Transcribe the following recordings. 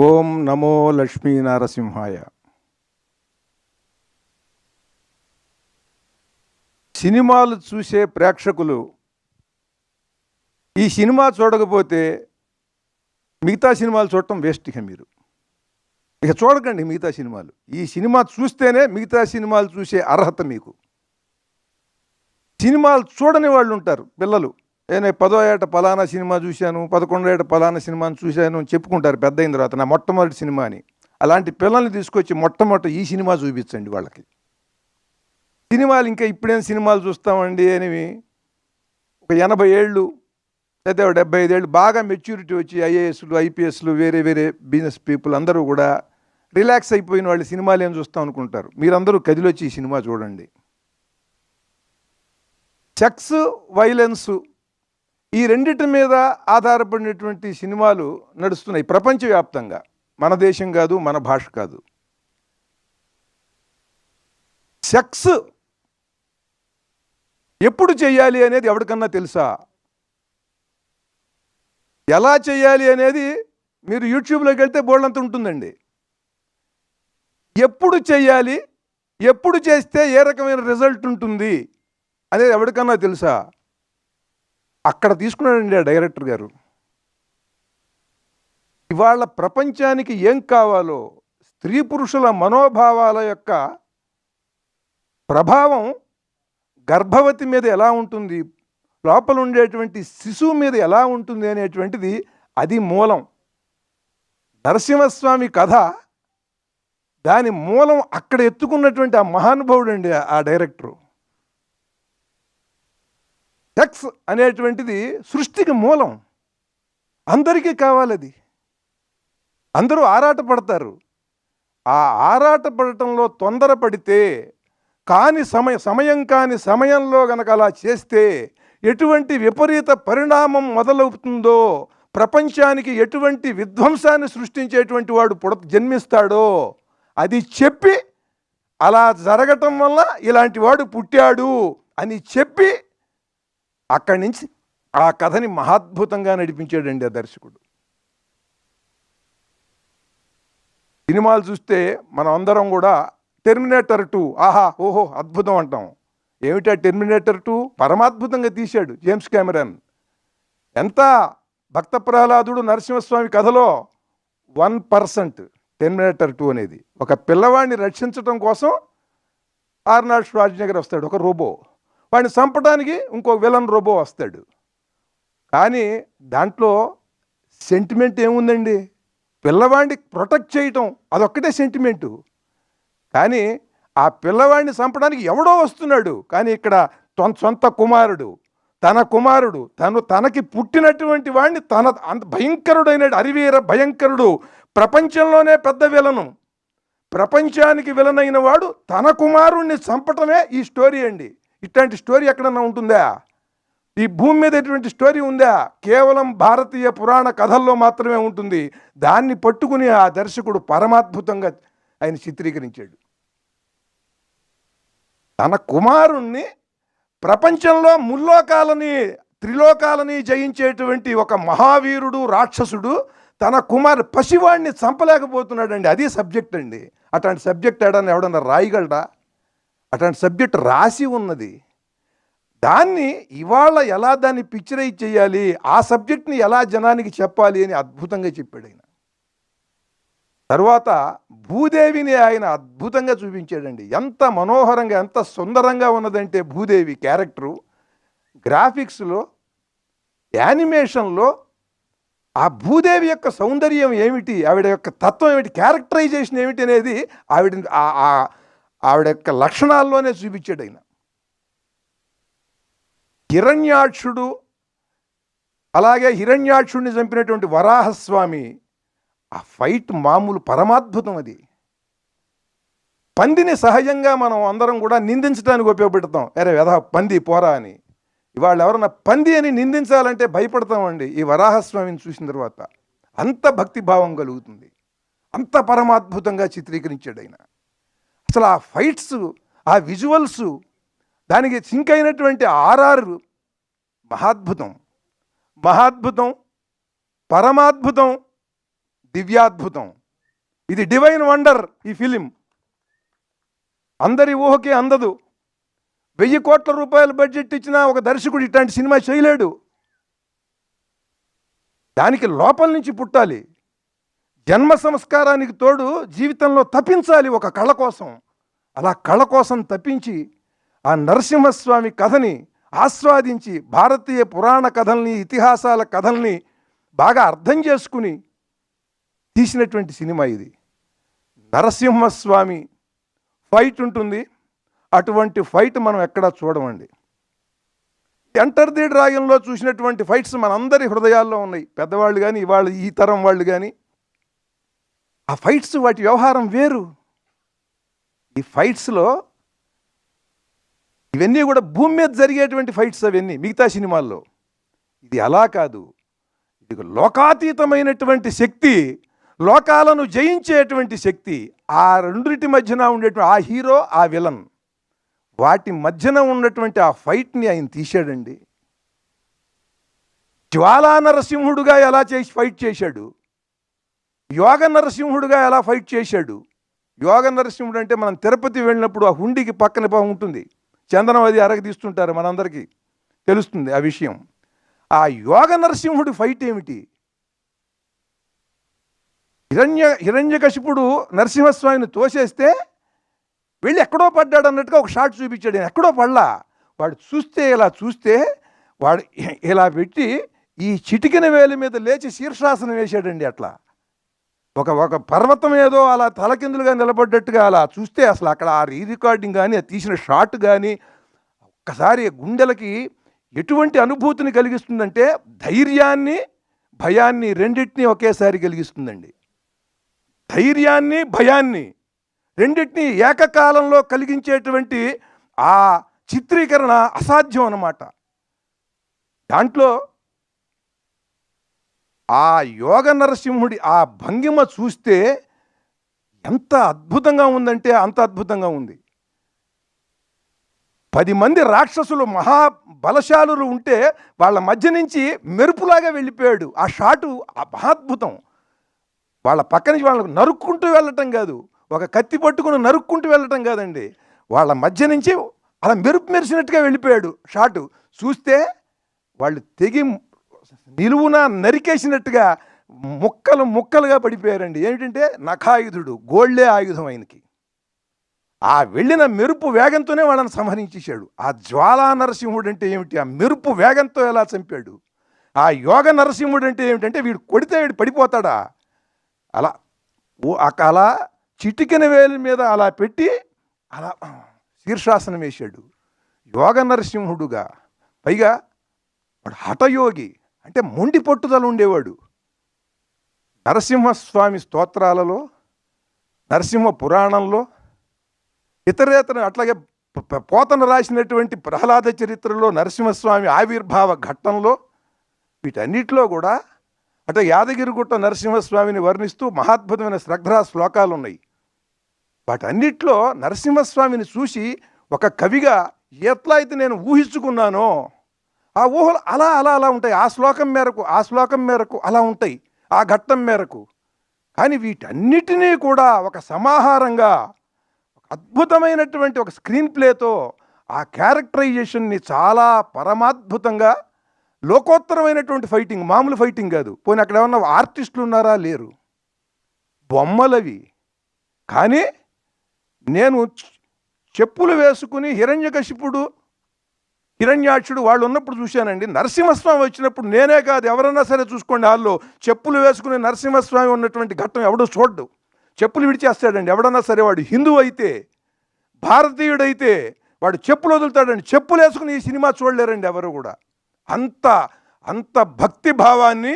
ఓం నమో లక్ష్మీ నరసింహాయ. సినిమాలు చూసే ప్రేక్షకులు ఈ సినిమా చూడకపోతే మిగతా సినిమాలు చూడటం వేస్ట్. ఇక చూడకండి మిగతా సినిమాలు. ఈ సినిమా చూస్తేనే మిగతా సినిమాలు చూసే అర్హత మీకు. సినిమాలు చూడని వాళ్ళు ఉంటారు పిల్లలు. నేను 10వ ఏట పలానా సినిమా చూశాను, 11వ ఏట పలానా సినిమాని చూశాను అని చెప్పుకుంటారు పెద్ద అయిన తర్వాత, నా మొట్టమొదటి సినిమా అని. అలాంటి పిల్లల్ని తీసుకొచ్చి మొట్టమొదటి ఈ సినిమా చూపించండి వాళ్ళకి. సినిమాలు ఇంకా ఇప్పుడేం సినిమాలు చూస్తామండి అని ఒక 80 ఏళ్ళు లేదా 75 ఏళ్ళు బాగా మెచ్యూరిటీ వచ్చి ఐఏఎస్లు ఐపీఎస్లు వేరే వేరే బిజినెస్ పీపుల్ అందరూ కూడా రిలాక్స్ అయిపోయిన వాళ్ళు సినిమాలు ఏం చూస్తాం అనుకుంటారు. మీరందరూ కదిలొచ్చి ఈ సినిమా చూడండి. సెక్స్, వైలెన్సు ఈ రెండిటి మీద ఆధారపడినటువంటి సినిమాలు నడుస్తున్నాయి ప్రపంచవ్యాప్తంగా. మన దేశం కాదు, మన భాష కాదు. సెక్స్ ఎప్పుడు చేయాలి అనేది ఎవరికన్నా తెలుసా? ఎలా చేయాలి అనేది మీరు యూట్యూబ్లోకి వెళ్తే బోర్డంత ఉంటుందండి. ఎప్పుడు చేయాలి, ఎప్పుడు చేస్తే ఏ రకమైన రిజల్ట్ ఉంటుంది అనేది ఎవరికన్నా తెలుసా? అక్కడ తీసుకున్నాడండి ఆ డైరెక్టర్ గారు. ఇవాళ ప్రపంచానికి ఏం కావాలో, స్త్రీ పురుషుల మనోభావాల యొక్క ప్రభావం గర్భవతి మీద ఎలా ఉంటుంది, లోపల ఉండేటువంటి శిశువు మీద ఎలా ఉంటుంది అనేటువంటిది అది మూలం. నరసింహస్వామి కథ దాని మూలం అక్కడ ఎత్తుకున్నటువంటి ఆ మహానుభావుడు అండి ఆ డైరెక్టరు. సెక్స్ అనేటువంటిది సృష్టికి మూలం. అందరికీ కావాలి అది. అందరూ ఆరాటపడతారు. ఆ ఆరాటపడటంలో తొందరపడితే సమయం కాని సమయంలో గనక అలా చేస్తే ఎటువంటి విపరీత పరిణామం మొదలవుతుందో, ప్రపంచానికి ఎటువంటి విధ్వంసాన్ని సృష్టించేటువంటి వాడు జన్మిస్తాడో అది చెప్పి, అలా జరగటం వల్ల ఇలాంటి వాడు పుట్టాడు అని చెప్పి అక్కడి నుంచి ఆ కథని మహాద్భుతంగా నడిపించాడండి ఆ దర్శకుడు. సినిమాలు చూస్తే మనం అందరం కూడా టెర్మినేటర్ 2 ఆహా ఓహో అద్భుతం అంటాం. ఏమిటా టెర్మినేటర్ 2? పరమాద్భుతంగా తీశాడు జేమ్స్ కెమెరాన్. ఎంత భక్త ప్రహ్లాదుడు నరసింహస్వామి కథలో 1% టెర్మినేటర్ 2 అనేది. ఒక పిల్లవాడిని రక్షించడం కోసం ఆర్నాల్డ్ ష్వార్జ్నెగర్ వస్తాడు, ఒక రోబో. వాడిని చంపడానికి ఇంకో విలన్ రోబో వస్తాడు. కానీ దాంట్లో సెంటిమెంట్ ఏముందండి? పిల్లవాడిని ప్రొటెక్ట్ చేయటం అదొక్కటే సెంటిమెంటు. కానీ ఆ పిల్లవాడిని చంపడానికి ఎవడో వస్తున్నాడు. కానీ ఇక్కడ సొంత కుమారుడు, తనకి పుట్టినటువంటి వాడిని అంత భయంకరుడైన అరివీర భయంకరుడు, ప్రపంచంలోనే పెద్ద విలను, ప్రపంచానికి విలనైన వాడు తన కుమారుణ్ణి చంపటమే ఈ స్టోరీ అండి. ఇట్లాంటి స్టోరీ ఎక్కడన్నా ఉంటుందా? ఈ భూమి మీద ఎటువంటి స్టోరీ ఉందా? కేవలం భారతీయ పురాణ కథల్లో మాత్రమే ఉంటుంది. దాన్ని పట్టుకుని ఆ దర్శకుడు పరమాద్భుతంగా ఆయన చిత్రీకరించాడు. తన కుమారుణ్ణి ప్రపంచంలో త్రిలోకాలని జయించేటువంటి ఒక మహావీరుడు, రాక్షసుడు తన పసివాడిని చంపలేకపోతున్నాడండి. అది సబ్జెక్ట్ అండి. అట్లాంటి సబ్జెక్ట్ ఎవడన్నా రాయగలడా? అట్లాంటి సబ్జెక్ట్ రాసి ఉన్నది. దాన్ని ఇవాళ ఎలా దాన్ని పిక్చరైజ్ చేయాలి, ఆ సబ్జెక్ట్ని ఎలా జనానికి చెప్పాలి అని అద్భుతంగా చెప్పాడు ఆయన. తర్వాత భూదేవిని ఆయన అద్భుతంగా చూపించాడండి. ఎంత మనోహరంగా, ఎంత సుందరంగా ఉన్నదంటే భూదేవి క్యారెక్టరు, గ్రాఫిక్స్లో, యానిమేషన్లో ఆ భూదేవి యొక్క సౌందర్యం ఏమిటి, ఆవిడ యొక్క తత్వం ఏమిటి, క్యారెక్టరైజేషన్ ఏమిటి అనేది ఆవిడ యొక్క లక్షణాల్లోనే చూపించాడు ఆయన. హిరణ్యాక్షుడు, అలాగే హిరణ్యాక్షుడిని చంపినటువంటి వరాహస్వామి, ఆ ఫైట్ మామూలు పరమాద్భుతం. అది పందిని సహజంగా మనం అందరం కూడా నిందించడానికి ఉపయోగపెడతాం. అరే వెధ పంది పోరా అని. ఇవాళ ఎవరన్నా పంది అని నిందించాలంటే భయపడతామండి. ఈ వరాహస్వామిని చూసిన తర్వాత అంత భక్తిభావం కలుగుతుంది. అంత పరమాద్భుతంగా చిత్రీకరించాడు ఆయన. అసలు ఆ ఫైట్స్, ఆ విజువల్స్, దానికి సింక్ అయినటువంటి ఆర్ఆర్ మహాద్భుతం, పరమాద్భుతం. దివ్యాద్భుతం. ఇది డివైన్ వండర్. ఈ ఫిలిం అందరి ఊహకే అందదు. 1000 కోట్ల రూపాయల బడ్జెట్ ఇచ్చిన ఒక దర్శకుడు ఇట్లాంటి సినిమా చేయలేడు. దానికి లోపల నుంచి పుట్టాలి. జన్మ సంస్కారానికి తోడు జీవితంలో తప్పించాలి ఒక కళ కోసం. అలా కళ కోసం తప్పించి ఆ నరసింహస్వామి కథని ఆస్వాదించి భారతీయ పురాణ కథల్ని, ఇతిహాసాల కథల్ని బాగా అర్థం చేసుకుని తీసినటువంటి సినిమా ఇది. నరసింహస్వామి ఫైట్ ఉంటుంది. అటువంటి ఫైట్ మనం ఎక్కడా చూడమండి. ఎంటర్ ది డ్రాగన్లో చూసినటువంటి ఫైట్స్ మనందరి హృదయాల్లో ఉన్నాయి. పెద్దవాళ్ళు కానీ, ఇవాళ ఈ తరం వాళ్ళు కానీ, ఆ ఫైట్స్ వాటి వ్యవహారం వేరు. ఈ ఫైట్స్లో ఇవన్నీ కూడా భూమి మీద జరిగేటువంటి ఫైట్స్ అవన్నీ మిగతా సినిమాల్లో. ఇది అలా కాదు. ఇది లోకాతీతమైనటువంటి శక్తి, లోకాలను జయించేటువంటి శక్తి. ఆ రెండింటి మధ్యన ఉండేటువంటి ఆ హీరో, ఆ విలన్, వాటి మధ్యన ఉన్నటువంటి ఆ ఫైట్ని ఆయన తీశాడండి. జ్వాలా నరసింహుడుగా ఎలా ఫైట్ చేశాడు, యోగ నరసింహుడుగా ఎలా ఫైట్ చేశాడు. యోగ నరసింహుడు అంటే మనం తిరుపతి వెళ్ళినప్పుడు ఆ హుండీకి పక్కన ఉంటుంది, చందనం అది అరగదీస్తుంటారు, మనందరికీ తెలుస్తుంది ఆ విషయం. ఆ యోగ నరసింహుడి ఫైట్ ఏమిటి? హిరణ్యకశిపుడు నరసింహస్వామిని తోసేస్తే వెళ్ళి ఎక్కడో పడ్డాడు అన్నట్టుగా ఒక షాట్ చూపించాడు. ఎక్కడో పడలా. వాడు ఇలా చూస్తే వాడు ఇలా పెట్టి ఈ చిటికిన వేలి మీద లేచి శీర్షాసనం వేశాడండి. అట్లా ఒక పర్వతం ఏదో అలా తలకిందులుగా నిలబడ్డట్టుగా అలా చూస్తే అసలు అక్కడ ఆ రికార్డింగ్ కానీ, ఆ తీసిన షాట్ కానీ ఒక్కసారి గుండెలకి ఎటువంటి అనుభూతిని కలిగిస్తుందంటే ధైర్యాన్ని, భయాన్ని రెండింటినీ ఒకేసారి కలిగిస్తుందండి. ధైర్యాన్ని, భయాన్ని రెండింటినీ ఏకకాలంలో కలిగించేటువంటి ఆ చిత్రీకరణ అసాధ్యం అన్నమాట. దాంట్లో ఆ యోగ నరసింహుడి ఆ భంగిమ చూస్తే ఎంత అద్భుతంగా ఉందంటే అంత అద్భుతంగా ఉంది. 10 మంది రాక్షసులు మహాబలశాలులు ఉంటే వాళ్ళ మధ్య నుంచి మెరుపులాగా వెళ్ళిపోయాడు. ఆ షాటు మహాద్భుతం. వాళ్ళ పక్క నుంచి వాళ్ళకు నరుక్కుంటూ వెళ్ళటం కాదు, ఒక కత్తి పట్టుకుని నరుక్కుంటూ వెళ్ళటం కాదండి, వాళ్ళ మధ్య నుంచి అలా మెరిసినట్టుగా వెళ్ళిపోయాడు. షాటు చూస్తే వాళ్ళు తెగి నిలువున నరికేసినట్టుగా ముక్కలు ముక్కలుగా పడిపోయారండి. ఏమిటంటే నఖాయుధుడు, గోళ్లే ఆయుధం ఆయనకి. ఆ వెళ్ళిన మెరుపు వేగంతోనే వాళ్ళని సంహరించేశాడు. ఆ జ్వాలా నరసింహుడు అంటే ఏమిటి? ఆ మెరుపు వేగంతో ఎలా చంపాడు. ఆ యోగ నరసింహుడు అంటే ఏమిటంటే వీడు కొడితే వీడు పడిపోతాడా, అలా చిటికెన వేలి మీద అలా పెట్టి అలా శీర్షాసనం వేశాడు యోగ నరసింహుడుగా. పైగా వాడు హఠయోగి, అంటే మొండి పట్టుదల ఉండేవాడు. నరసింహస్వామి స్తోత్రాలలో, నరసింహ పురాణంలో, ఇతరేతర అట్లాగే పోతన రాసినటువంటి ప్రహ్లాద చరిత్రలో, నరసింహస్వామి ఆవిర్భావ ఘట్టంలో, వీటన్నిటిలో కూడా అంటే యాదగిరిగుట్ట నరసింహస్వామిని వర్ణిస్తూ మహాద్భుతమైన శ్రద్ధా శ్లోకాలు ఉన్నాయి. వాటన్నిటిలో నరసింహస్వామిని చూసి ఒక కవిగా ఎట్లా అయితే నేను ఊహించుకున్నానో ఆ ఊహలు అలా అలా అలా ఉంటాయి. ఆ శ్లోకం మేరకు అలా ఉంటాయి, ఆ ఘట్టం మేరకు. కానీ వీటన్నిటినీ కూడా ఒక సమాహారంగా అద్భుతమైనటువంటి ఒక స్క్రీన్ ప్లేతో ఆ క్యారెక్టరైజేషన్ని చాలా పరమాద్భుతంగా, లోకోత్తరమైనటువంటి ఫైటింగ్, మామూలు ఫైటింగ్ కాదు. పోనీ అక్కడ ఏమన్నా ఆర్టిస్టులు ఉన్నారా? లేరు, బొమ్మలవి. కానీ నేను చెప్పులు వేసుకుని హిరణ్యకశిపుడు, హిరణ్యాక్షుడు వాళ్ళు ఉన్నప్పుడు చూశానండి. నరసింహస్వామి వచ్చినప్పుడు నేనే కాదు, ఎవరన్నా సరే చూసుకోండి, వాళ్ళు చెప్పులు వేసుకుని నరసింహస్వామి ఉన్నటువంటి ఘట్టం ఎవడో చూడ్డు. చెప్పులు విడిచేస్తాడండి ఎవడన్నా సరే. వాడు హిందువు అయితే, భారతీయుడైతే వాడు చెప్పులు వదులుతాడండి. చెప్పులు వేసుకుని ఈ సినిమా చూడలేరండి ఎవరు కూడా. అంత భక్తి భావాన్ని,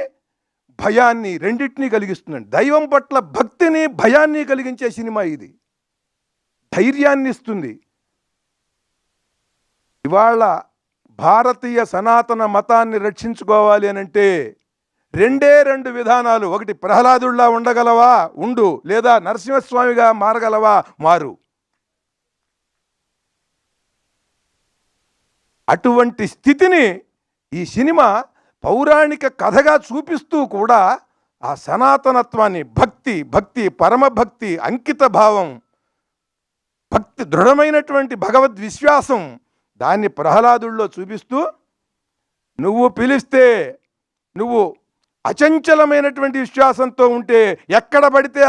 భయాన్ని రెండింటినీ కలిగిస్తుందండి. దైవం పట్ల భక్తిని, భయాన్ని కలిగించే సినిమా ఇది. ధైర్యాన్ని ఇస్తుంది. ఇవాళ భారతీయ సనాతన మతాన్ని రక్షించుకోవాలి అనంటే రెండే 2 విధానాలు. ఒకటి, ప్రహ్లాదుల్లా ఉండగలవా ఉండు, లేదా నరసింహస్వామిగా మారగలవా మారు. అటువంటి స్థితిని ఈ సినిమా పౌరాణిక కథగా చూపిస్తూ కూడా ఆ సనాతనత్వాన్ని, భక్తి భక్తి పరమభక్తి, అంకిత భావం, భక్తి, దృఢమైనటువంటి భగవద్ విశ్వాసం, దాన్ని ప్రహ్లాదుల్లో చూపిస్తూ, నువ్వు పిలిస్తే, నువ్వు అచంచలమైనటువంటి విశ్వాసంతో ఉంటే ఎక్కడ పడితే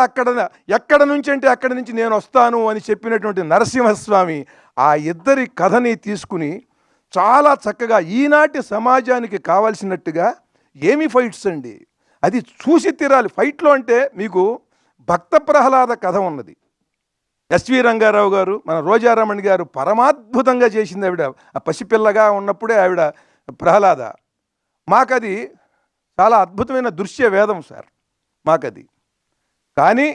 ఎక్కడ నుంచి అంటే అక్కడి నుంచి నేను వస్తాను అని చెప్పినటువంటి నరసింహస్వామి ఆ ఇద్దరి కథని తీసుకుని చాలా చక్కగా ఈనాటి సమాజానికి కావాల్సినట్టుగా, ఏమి ఫైట్స్ అండి, అది చూసి తీరాలి. ఫైట్లో అంటే మీకు భక్త ప్రహ్లాద కథ ఉన్నది. ఎస్వి రంగారావు గారు, మన రోజారమణి గారు పరమాద్భుతంగా చేసింది ఆవిడ. ఆ పసిపిల్లగా ఉన్నప్పుడే ఆవిడ ప్రహ్లాద. మాకది చాలా అద్భుతమైన దృశ్య వేదం సార్ మాకది. కానీ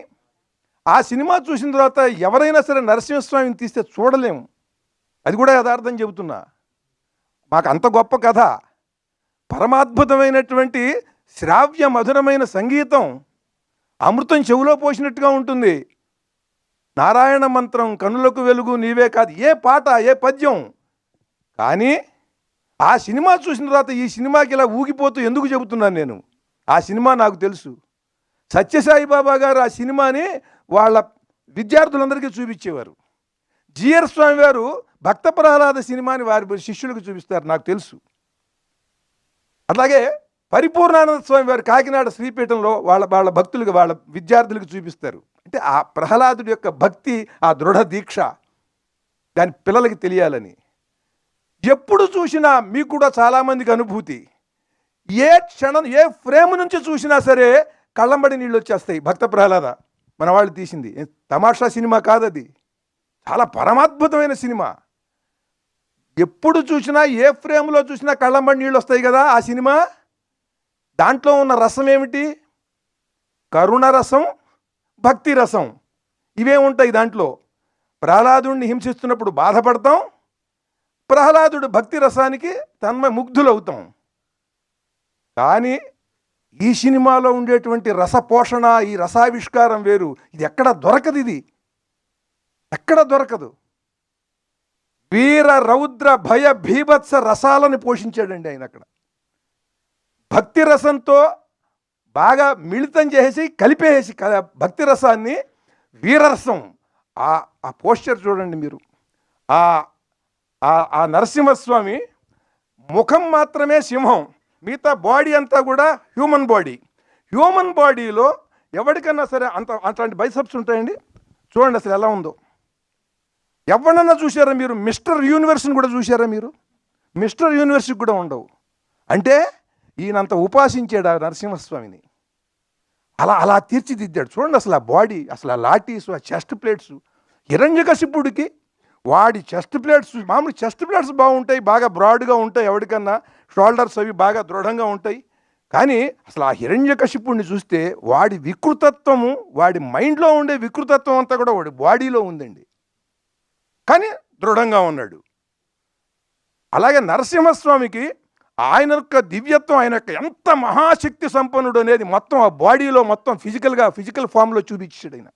ఆ సినిమా చూసిన తర్వాత ఎవరైనా సరే నరసింహస్వామిని తీస్తే చూడలేము. అది కూడా యథార్థం చెబుతున్నా. మాకు అంత గొప్ప కథ, పరమాద్భుతమైనటువంటి శ్రావ్య మధురమైన సంగీతం, అమృతం చెవులో పోసినట్టుగా ఉంటుంది. నారాయణ మంత్రం, కనులకు వెలుగు నీవే కాదు, ఏ పాట ఏ పద్యం. కానీ ఆ సినిమా చూసిన తర్వాత ఈ సినిమాకి ఇలా ఊగిపోతూ ఎందుకు చెబుతున్నాను నేను, ఆ సినిమా నాకు తెలుసు. సత్యసాయిబాబా గారు ఆ సినిమాని వాళ్ళ విద్యార్థులందరికీ చూపించేవారు. జిఆర్ స్వామి వారు భక్త ప్రహ్లాద సినిమాని వారి శిష్యులకు చూపిస్తారు, నాకు తెలుసు. అట్లాగే పరిపూర్ణానంద స్వామి వారు కాకినాడ శ్రీపీఠంలో వాళ్ళ భక్తులకు, వాళ్ళ విద్యార్థులకు చూపిస్తారు. అంటే ఆ ప్రహ్లాదుడి యొక్క భక్తి, ఆ దృఢ దీక్ష దాని పిల్లలకి తెలియాలని. ఎప్పుడు చూసినా మీకు కూడా చాలామందికి అనుభూతి, ఏ క్షణం ఏ ఫ్రేమ్ నుంచి చూసినా సరే కళ్ళంబడి నీళ్ళు వచ్చేస్తాయి. భక్త ప్రహ్లాద మన వాళ్ళు తీసింది తమాషా సినిమా కాదది, చాలా పరమాద్భుతమైన సినిమా. ఎప్పుడు చూసినా ఏ ఫ్రేమ్లో చూసినా కళ్ళంబడి నీళ్ళు వస్తాయి కదా ఆ సినిమా. దాంట్లో ఉన్న రసం ఏమిటి? కరుణ రసం, భక్తి రసం, ఇవే ఉంటాయి దాంట్లో. ప్రహ్లాదుడిని హింసిస్తున్నప్పుడు బాధపడతాం, ప్రహ్లాదుడు భక్తి రసానికి ముగ్ధులవుతాం. కానీ ఈ సినిమాలో ఉండేటువంటి రసపోషణ, ఈ రసావిష్కారం వేరు. ఇది ఎక్కడ దొరకదు, ఇది ఎక్కడ దొరకదు. వీర రౌద్ర భయ భీభత్స రసాలను పోషించాడండి ఆయన అక్కడ. భక్తి రసంతో బాగా మిళితం చేసి కలిపేసి భక్తి రసాన్ని వీరరసం, ఆ పోస్చర్ చూడండి మీరు. ఆ నరసింహస్వామి ముఖం మాత్రమే సింహం, మిగతా బాడీ అంతా కూడా హ్యూమన్ బాడీ. హ్యూమన్ బాడీలో ఎవరికన్నా సరే అట్లాంటి బైసెప్స్ ఉంటాయండి. చూడండి అసలు ఎలా ఉందో. ఎవరన్నా చూసారా మీరు? మిస్టర్ యూనివర్స్ని కూడా చూసారా మీరు? మిస్టర్ యూనివర్స్కి కూడా ఉండవు. అంటే ఈయనంత ఉపాసించాడు ఆ నరసింహస్వామిని, అలా తీర్చిదిద్దాడు. చూడండి అసలు ఆ బాడీ, అసలు ఆ లాటీస్, ఆ చెస్ట్ ప్లేట్స్. హిరణ్యకశిపుడికి వాడి చెస్ట్ ప్లేట్స్, మామూలు చెస్ట్ ప్లేట్స్ బాగుంటాయి, బాగా బ్రాడ్గా ఉంటాయి, ఎవరికన్నా షోల్డర్స్ అవి బాగా దృఢంగా ఉంటాయి. కానీ అసలు ఆ హిరణ్యకశిపుడిని చూస్తే వాడి వికృతత్వము, వాడి మైండ్లో ఉండే వికృతత్వం అంతా కూడా వాడి బాడీలో ఉందండి. కానీ దృఢంగా ఉన్నాడు. అలాగే నరసింహస్వామికి ఆయన యొక్క దివ్యత్వం, ఆయన యొక్క ఎంత మహాశక్తి సంపన్నుడు అనేది మొత్తం ఆ బాడీలో మొత్తం ఫిజికల్ ఫామ్లో చూపించాడు ఆయన.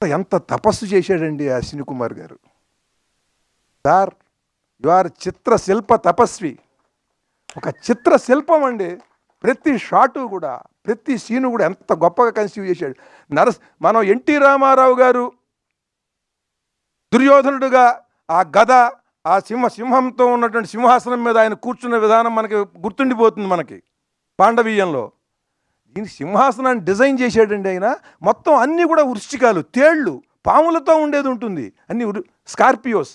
ఎంత తపస్సు చేశాడండి ఆ అశ్విని కుమార్ గారు. సార్, యు ఆర్ చిత్రశిల్ప తపస్వి. ఒక చిత్రశిల్పం అండి. ప్రతి షాటు కూడా, ప్రతి సీను కూడా ఎంత గొప్పగా కన్సీవ్ చేశాడు. మనం ఎన్టీ రామారావు గారు దుర్యోధనుడుగా ఆ గద, ఆ సింహంతో ఉన్నటువంటి సింహాసనం మీద ఆయన కూర్చున్న విధానం మనకి గుర్తుండిపోతుంది మనకి పాండవీయంలో. దీని సింహాసనాన్ని డిజైన్ చేశాడండి ఆయన. మొత్తం అన్నీ కూడా వృశ్చికాలు, తేళ్ళు, పాములతో ఉండేది ఉంటుంది, అన్ని స్కార్పియోస్.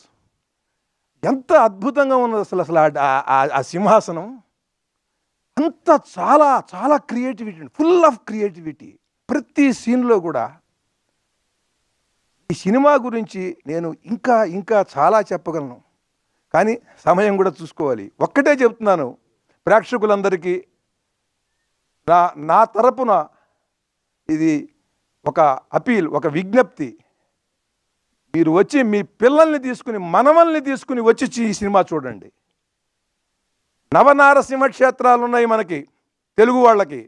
ఎంత అద్భుతంగా ఉన్నది అసలు ఆ సింహాసనం. అంత చాలా చాలా క్రియేటివిటీ, ఫుల్ ఆఫ్ క్రియేటివిటీ ప్రతి సీన్లో కూడా. ఈ సినిమా గురించి నేను ఇంకా చాలా చెప్పగలను, కానీ సమయం కూడా చూసుకోవాలి. ఒక్కటే చెప్తున్నాను ప్రేక్షకులందరికీ, నా తరపున ఇది ఒక అపీల్, ఒక విజ్ఞప్తి. మీరు వచ్చి మీ పిల్లల్ని తీసుకుని, మనవల్ని తీసుకుని వచ్చి ఈ సినిమా చూడండి. నవనారసింహ క్షేత్రాలు ఉన్నాయి మనకి తెలుగు వాళ్ళకి.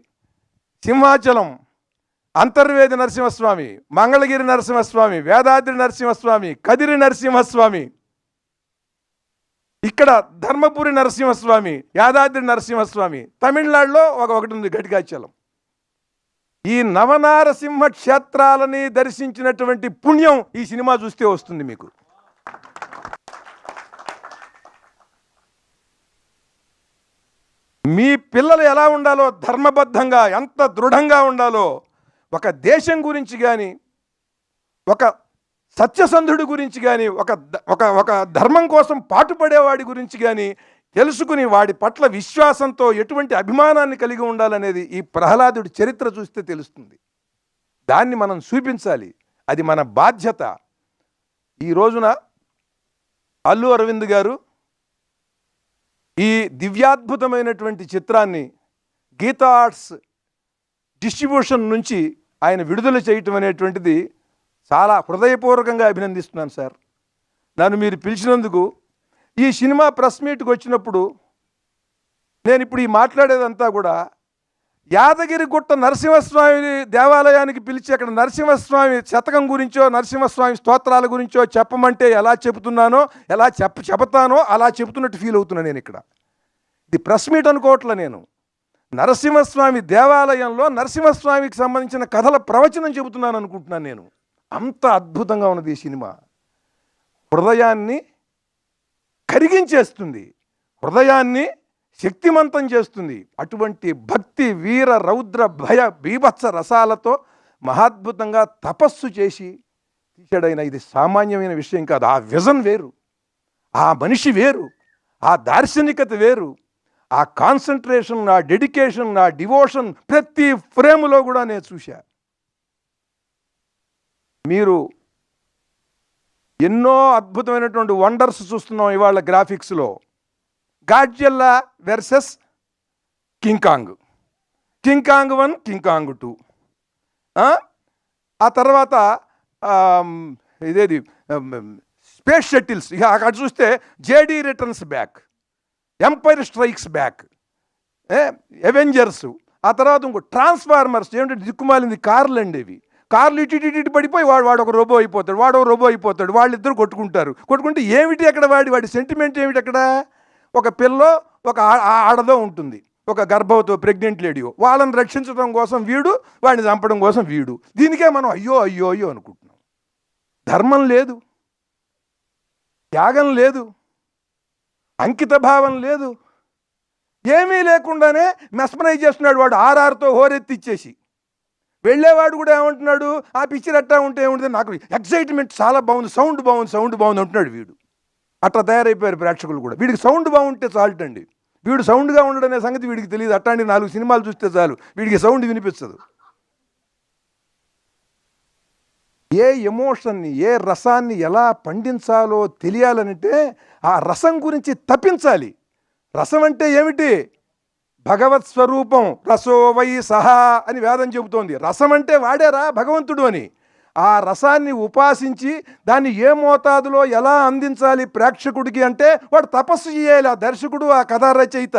సింహాచలం, అంతర్వేది నరసింహస్వామి, మంగళగిరి నరసింహస్వామి, వేదాద్రి నరసింహస్వామి, కదిరి నరసింహస్వామి. ఇక్కడ ధర్మపురి నరసింహస్వామి, యాదాద్రి నరసింహస్వామి, తమిళనాడులో ఒకటి ఉంది ఘటికాచలం. ఈ నవనారసింహ క్షేత్రాలని దర్శించినటువంటి పుణ్యం ఈ సినిమా చూస్తే వస్తుంది మీకు. మీ పిల్లలు ఎలా ఉండాలో, ధర్మబద్ధంగా ఎంత దృఢంగా ఉండాలో, ఒక దేశం గురించి కానీ, ఒక సత్యసంధుడి గురించి కానీ, ఒక ధర్మం కోసం పాటుపడేవాడి గురించి కానీ తెలుసుకుని వాడి పట్ల విశ్వాసంతో ఎటువంటి అభిమానాన్ని కలిగి ఉండాలనేది ఈ ప్రహ్లాదుడి చరిత్ర చూస్తే తెలుస్తుంది. దాన్ని మనం చూపించాలి, అది మన బాధ్యత. ఈ రోజున అల్లు అరవింద్ గారు ఈ దివ్యాద్భుతమైనటువంటి చిత్రాన్ని గీతా ఆర్ట్స్ డిస్ట్రిబ్యూషన్ నుంచి ఆయన విడుదల చేయటం అనేటువంటిది చాలా హృదయపూర్వకంగా అభినందిస్తున్నాను సార్. నన్ను మీరు పిలిచినందుకు. ఈ సినిమా ప్రెస్ మీట్కి వచ్చినప్పుడు నేను ఇప్పుడు ఈ మాట్లాడేదంతా కూడా యాదగిరిగుట్ట నరసింహస్వామి దేవాలయానికి పిలిచి అక్కడ నరసింహస్వామి శతకం గురించో, నరసింహస్వామి స్తోత్రాల గురించో చెప్పమంటే ఎలా చెబుతున్నానో, ఎలా చెబుతానో అలా చెబుతున్నట్టు ఫీల్ అవుతున్నాను నేను. ఇక్కడ ఇది ప్రెస్ మీట్ అనుకోవట్లే. నేను నరసింహస్వామి దేవాలయంలో నరసింహస్వామికి సంబంధించిన కథల ప్రవచనం చెబుతున్నాను అనుకుంటున్నాను నేను. అంత అద్భుతంగా ఉన్నది ఈ సినిమా. హృదయాన్ని కరిగించేస్తుంది, హృదయాన్ని శక్తిమంతం చేస్తుంది. అటువంటి భక్తి, వీర, రౌద్ర, భయ, బీభత్స రసాలతో మహాద్భుతంగా తపస్సు చేసి తీసాడైన. ఇది సామాన్యమైన విషయం కాదు. ఆ విజన్ వేరు, ఆ మనిషి వేరు, ఆ దార్శనికత వేరు, ఆ కాన్సన్ట్రేషన్, ఆ డెడికేషన్, ఆ డివోషన్ ప్రతి ఫ్రేములో కూడా నేను చూశా. మీరు ఎన్నో అద్భుతమైనటువంటి వండర్స్ చూస్తున్నాం ఇవాళ గ్రాఫిక్స్లో. Godzilla versus King Kong, King Kong 1, King Kong 2, ఆ తర్వాత ఇదేది స్పేస్ షటిల్స్. ఇక అక్కడ చూస్తే Jedi returns back, Empire strikes back, Avengers, ఆ తర్వాత ఇంకో ట్రాన్స్ఫార్మర్స్. ఏమిటంటే దిక్కుమాలింది కార్లు అండి ఇవి. కార్లు ఇటు పడిపోయి వాడు ఒక రోబో అయిపోతాడు, వాడు ఒక రోబో అయిపోతాడు, వాళ్ళిద్దరు కొట్టుకుంటే ఏమిటి అక్కడ వాడి సెంటిమెంట్ ఏమిటి అక్కడ? ఒక పిల్లో ఒక ఆడదో ఉంటుంది, ఒక గర్భవతో ప్రెగ్నెంట్ లేడీయో, వాళ్ళని రక్షించడం కోసం వీడు, వాడిని చంపడం కోసం వీడు. దీనికే మనం అయ్యో అయ్యో అయ్యో అనుకుంటున్నాం. ధర్మం లేదు, త్యాగం లేదు, అంకిత భావం లేదు, ఏమీ లేకుండానే మెస్మరైజ్ చేస్తున్నాడు వాడు. ఆర్ఆర్తో హోరెత్తిచ్చేసి వెళ్ళేవాడు కూడా ఏమంటున్నాడు, ఆ పిక్చర్ అట్టా ఉంటే ఏముంటుంది, నాకు ఎక్సైట్మెంట్ చాలా బాగుంది, సౌండ్ బాగుంది అంటున్నాడు వీడు. అట్లా తయారైపోయారు ప్రేక్షకులు కూడా. వీడికి సౌండ్ బాగుంటే చాలుటండి. వీడు సౌండ్గా ఉండడనే సంగతి వీడికి తెలియదు. అట్లాంటి 4 సినిమాలు చూస్తే చాలు, వీడికి సౌండ్ వినిపించదు. ఏ ఎమోషన్ని, ఏ రసాన్ని ఎలా పండించాలో తెలియాలంటే ఆ రసం గురించి తప్పించాలి. రసం అంటే ఏమిటి? భగవత్ స్వరూపం. రసో వై సహా అని వేదం చెబుతోంది. రసం అంటే వాడేరా భగవంతుడు అని. ఆ రసాన్ని ఉపాసించి దాన్ని ఏ మోతాదులో ఎలా అందించాలి ప్రేక్షకుడికి అంటే వాడు తపస్సు చేయాలి. ఆ దర్శకుడు, ఆ కథా రచయిత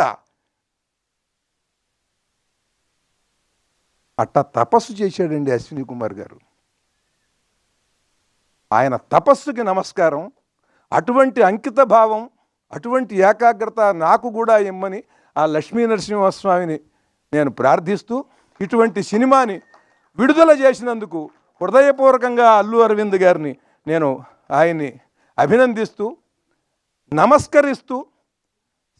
అట్టా తపస్సు చేశాడండి అశ్విని కుమార్ గారు. ఆయన తపస్సుకి నమస్కారం. అటువంటి అంకిత భావం, అటువంటి ఏకాగ్రత నాకు కూడా ఇమ్మని ఆ లక్ష్మీ నరసింహస్వామిని నేను ప్రార్థిస్తూ, ఇటువంటి సినిమాని విడుదల చేసినందుకు హృదయపూర్వకంగా అల్లు అరవింద్ గారిని నేను ఆయన్ని అభినందిస్తూ, నమస్కరిస్తూ,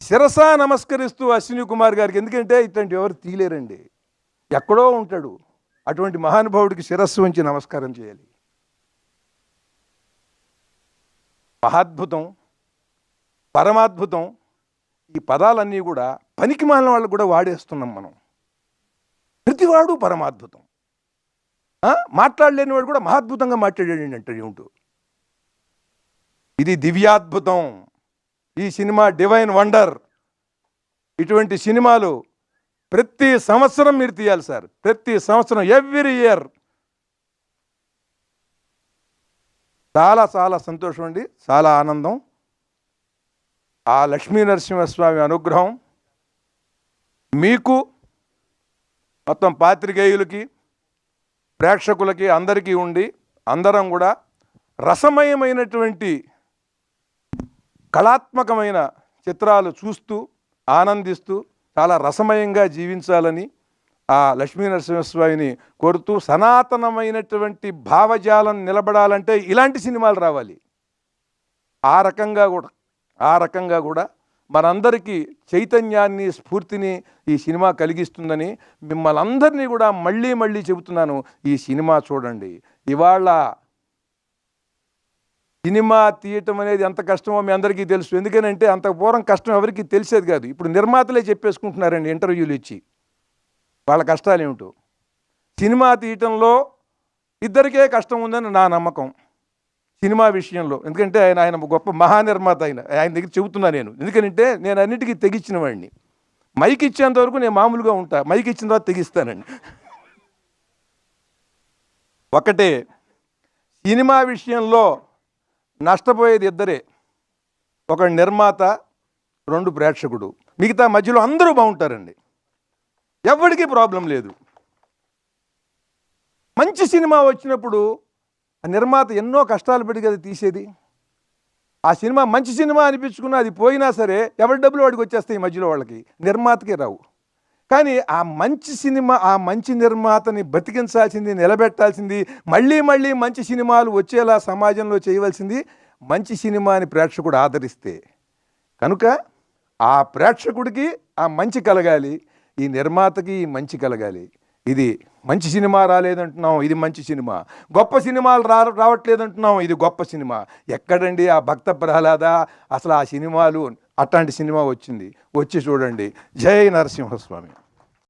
శిరసా నమస్కరిస్తూ అశ్విని కుమార్ గారికి. ఎందుకంటే ఇట్లాంటి ఎవరు తీలేరండి, ఎక్కడో ఉంటాడు. అటువంటి మహానుభావుడికి శిరస్సు వంచి నమస్కారం చేయాలి. మహాద్భుతం, పరమాద్భుతం, ఈ పదాలన్నీ కూడా పనికి మాలిన వాళ్ళకు కూడా వాడేస్తున్నాం మనం. ప్రతివాడు పరమాద్భుతం. మాట్లాడలేని వాడు కూడా మహాద్భుతంగా మాట్లాడాడు అంటాడు ఏమిటో. ఇది దివ్యాద్భుతం. ఈ సినిమా డివైన్ వండర్. ఇటువంటి సినిమాలు ప్రతి సంవత్సరం మీరు తీయాలి సార్, ప్రతి సంవత్సరం, ఎవ్రీ ఇయర్. చాలా చాలా సంతోషం అండి, చాలా ఆనందం. ఆ లక్ష్మీ నరసింహస్వామి అనుగ్రహం మీకు, మొత్తం పాత్రికేయులకి, ప్రేక్షకులకి, అందరికీ ఉండి అందరం కూడా రసమయమైనటువంటి కళాత్మకమైన చిత్రాలు చూస్తూ ఆనందిస్తూ చాలా రసమయంగా జీవించాలని ఆ లక్ష్మీ నరసింహస్వామిని కోరుతూ, సనాతనమైనటువంటి భావజాలం నిలబడాలంటే ఇలాంటి సినిమాలు రావాలి. ఆ రకంగా కూడా మనందరికీ చైతన్యాన్ని, స్ఫూర్తిని ఈ సినిమా కలిగిస్తుందని మిమ్మల్ని అందరినీ కూడా మళ్ళీ మళ్ళీ చెబుతున్నాను. ఈ సినిమా చూడండి. ఇవాళ సినిమా తీయటం అనేది ఎంత కష్టమో మీ అందరికీ తెలుసు. ఎందుకనంటే అంత పూర్వం కష్టం ఎవరికి తెలిసేది కాదు. ఇప్పుడు నిర్మాతలే చెప్పేసుకుంటున్నారండి ఇంటర్వ్యూలు ఇచ్చి వాళ్ళ కష్టాలు ఏమిటో. సినిమా తీయటంలో ఇద్దరికే కష్టం ఉందని నా నమ్మకం సినిమా విషయంలో. ఎందుకంటే ఆయన గొప్ప మహానిర్మాత. ఆయన దగ్గర చెబుతున్నా నేను. ఎందుకంటే నేను అన్నిటికీ తెగించిన వాడిని. మైక్ ఇచ్చేంత వరకు నేను మామూలుగా ఉంటా, మైక్ ఇచ్చిన తర్వాత తెగిస్తానండి. ఒకటే, సినిమా విషయంలో నష్టపోయేది ఇద్దరే. ఒక నిర్మాత, రెండు ప్రేక్షకుడు. మిగతా మధ్యలో అందరూ బాగుంటారండి. ఎవరికి ప్రాబ్లం లేదు. మంచి సినిమా వచ్చినప్పుడు ఆ నిర్మాత ఎన్నో కష్టాలు పడి కదా తీసేది. ఆ సినిమా మంచి సినిమా అనిపించుకున్నా అది పోయినా సరే ఎవరి డబ్బులు వాడికి వచ్చేస్తాయి మధ్యలో, వాళ్ళకి, నిర్మాతకే రావు. కానీ ఆ మంచి సినిమా, ఆ మంచి నిర్మాతని బతికించాల్సింది, నిలబెట్టాల్సింది, మళ్ళీ మళ్ళీ మంచి సినిమాలు వచ్చేలా సమాజంలో చేయవలసింది మంచి సినిమాని ప్రేక్షకుడు ఆదరిస్తే. కనుక ఆ ప్రేక్షకుడికి ఆ మంచి కలగాలి, ఈ నిర్మాతకి ఈ మంచి కలగాలి. ఇది మంచి సినిమా రాలేదంటున్నాం, ఇది మంచి సినిమా. గొప్ప సినిమాలు రావట్లేదంటున్నాం, ఇది గొప్ప సినిమా. ఎక్కడండి ఆ భక్త ప్రహ్లాద? అసలు ఆ సినిమాలు, అట్లాంటి సినిమా వచ్చింది. వచ్చి చూడండి. జై నరసింహస్వామి.